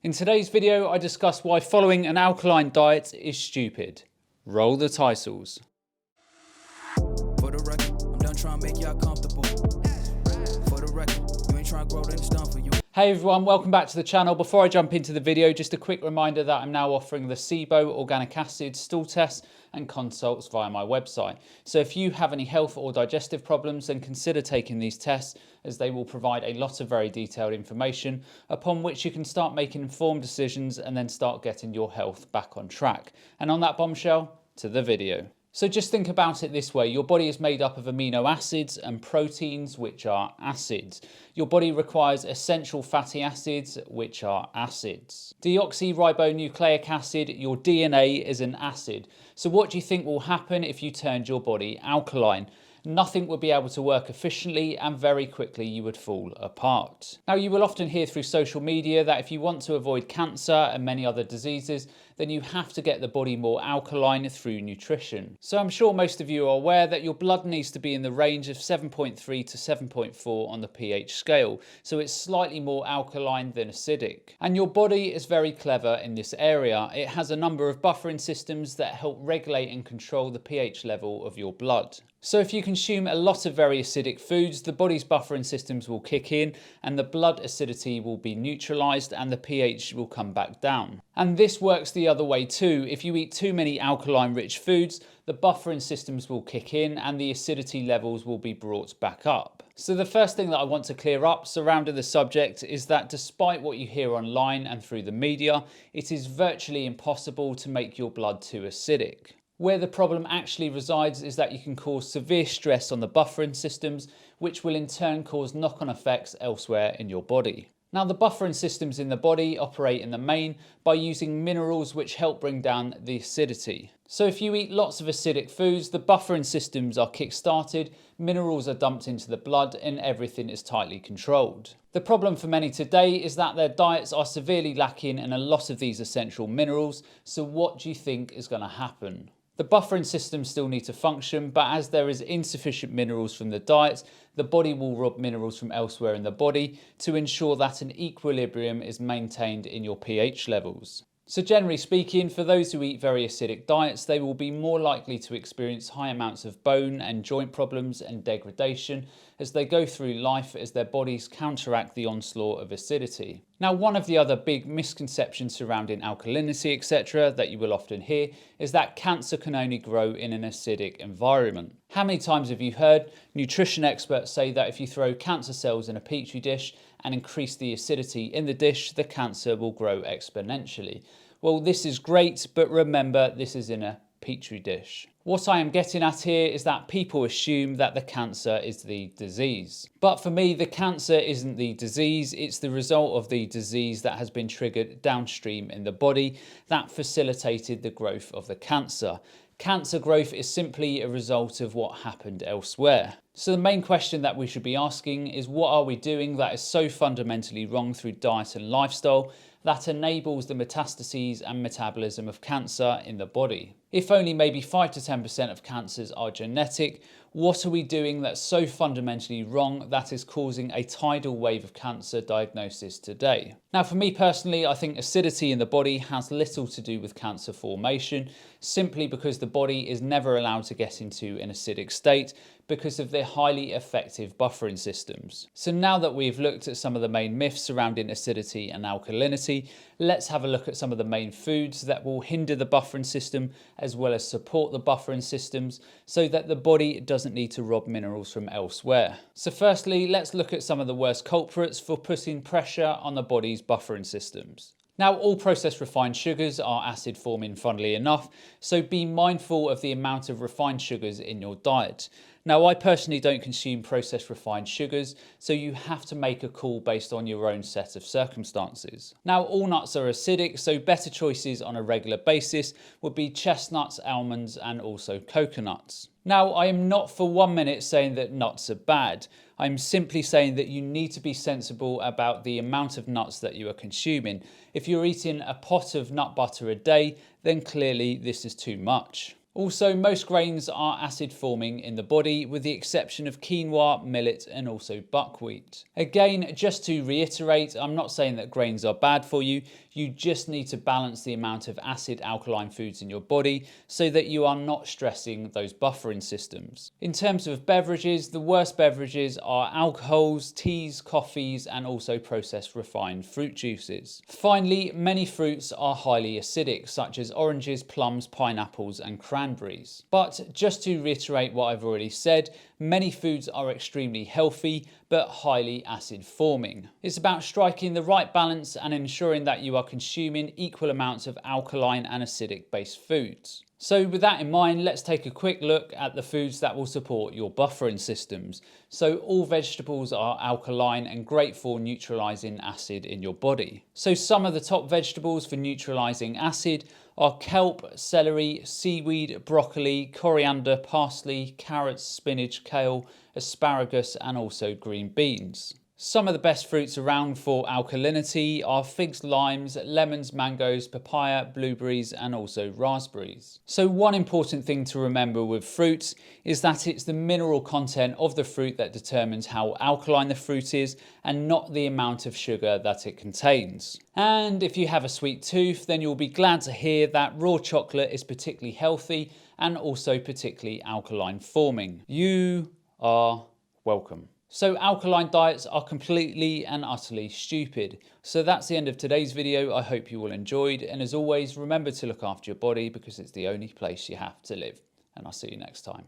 In today's video, I discuss why following an alkaline diet is stupid. Roll the titles. For the record, I'm done trying to make y'all comfortable. For the record, you ain't trying to grow, then it's done for you. Hey everyone, welcome back to the channel. Before I jump into the video, just a quick reminder that I'm now offering the SIBO organic acid stool tests and consults via my website. So if you have any health or digestive problems, then consider taking these tests, as they will provide a lot of very detailed information upon which you can start making informed decisions and then start getting your health back on track. And on that bombshell, to the video. So just think about it this way. Your body is made up of amino acids and proteins, which are acids. Your body requires essential fatty acids, which are acids. Deoxyribonucleic acid, your DNA, is an acid. So what do you think will happen if you turned your body alkaline? Nothing would be able to work efficiently and very quickly you would fall apart. Now, you will often hear through social media that if you want to avoid cancer and many other diseases, then you have to get the body more alkaline through nutrition. So I'm sure most of you are aware that your blood needs to be in the range of 7.3 to 7.4 on the pH scale. So it's slightly more alkaline than acidic. And your body is very clever in this area. It has a number of buffering systems that help regulate and control the pH level of your blood. So if you consume a lot of very acidic foods, the body's buffering systems will kick in and the blood acidity will be neutralized and the pH will come back down. And this works the other way too. If you eat too many alkaline rich foods, the buffering systems will kick in and the acidity levels will be brought back up. So the first thing that I want to clear up surrounding the subject is that despite what you hear online and through the media, it is virtually impossible to make your blood too acidic. Where the problem actually resides is that you can cause severe stress on the buffering systems, which will in turn cause knock-on effects elsewhere in your body. Now, the buffering systems in the body operate in the main by using minerals which help bring down the acidity. So if you eat lots of acidic foods, the buffering systems are kick-started, minerals are dumped into the blood, and everything is tightly controlled. The problem for many today is that their diets are severely lacking in a lot of these essential minerals. So what do you think is going to happen? The buffering systems still need to function, but as there is insufficient minerals from the diet, the body will rob minerals from elsewhere in the body to ensure that an equilibrium is maintained in your pH levels. So generally speaking, for those who eat very acidic diets, they will be more likely to experience high amounts of bone and joint problems and degradation as they go through life as their bodies counteract the onslaught of acidity. Now, one of the other big misconceptions surrounding alkalinity, etc., that you will often hear is that cancer can only grow in an acidic environment. How many times have you heard nutrition experts say that if you throw cancer cells in a petri dish and increase the acidity in the dish, the cancer will grow exponentially? Well, this is great, but remember, this is in a petri dish. What I am getting at here is that people assume that the cancer is the disease. But for me, the cancer isn't the disease, it's the result of the disease that has been triggered downstream in the body that facilitated the growth of the cancer. Cancer growth is simply a result of what happened elsewhere. So the main question that we should be asking is, what are we doing that is so fundamentally wrong through diet and lifestyle that enables the metastases and metabolism of cancer in the body? If only maybe 5 to 10% of cancers are genetic, what are we doing that's so fundamentally wrong that is causing a tidal wave of cancer diagnosis today? Now, for me personally, I think acidity in the body has little to do with cancer formation, simply because the body is never allowed to get into an acidic state because of their highly effective buffering systems. So now that we've looked at some of the main myths surrounding acidity and alkalinity, let's have a look at some of the main foods that will hinder the buffering system as well as support the buffering systems so that the body doesn't need to rob minerals from elsewhere. So firstly, let's look at some of the worst culprits for putting pressure on the body's buffering systems. Now, all processed refined sugars are acid forming, funnily enough, so be mindful of the amount of refined sugars in your diet. Now, I personally don't consume processed refined sugars, so you have to make a call based on your own set of circumstances. Now, all nuts are acidic, so better choices on a regular basis would be chestnuts, almonds, and also coconuts. Now, I am not for 1 minute saying that nuts are bad. I'm simply saying that you need to be sensible about the amount of nuts that you are consuming. If you're eating a pot of nut butter a day, then clearly this is too much. Also, most grains are acid forming in the body with the exception of quinoa, millet and also buckwheat. Again, just to reiterate, I'm not saying that grains are bad for you. You just need to balance the amount of acid alkaline foods in your body so that you are not stressing those buffering systems. In terms of beverages, the worst beverages are alcohols, teas, coffees, and also processed refined fruit juices. Finally, many fruits are highly acidic, such as oranges, plums, pineapples, and cranberries. But just to reiterate what I've already said, many foods are extremely healthy, but highly acid forming. It's about striking the right balance and ensuring that you are consuming equal amounts of alkaline and acidic based foods. So with that in mind, let's take a quick look at the foods that will support your buffering systems. So all vegetables are alkaline and great for neutralizing acid in your body. So some of the top vegetables for neutralizing acid are kelp, celery, seaweed, broccoli, coriander, parsley, carrots, spinach, kale, asparagus, and also green beans. Some of the best fruits around for alkalinity are figs, limes, lemons, mangoes, papaya, blueberries, and also raspberries. So one important thing to remember with fruits is that it's the mineral content of the fruit that determines how alkaline the fruit is and not the amount of sugar that it contains. And if you have a sweet tooth, then you'll be glad to hear that raw chocolate is particularly healthy and also particularly alkaline forming. You are welcome. So alkaline diets are completely and utterly stupid. So that's the end of today's video. I hope you all enjoyed. And as always, remember to look after your body because it's the only place you have to live. And I'll see you next time.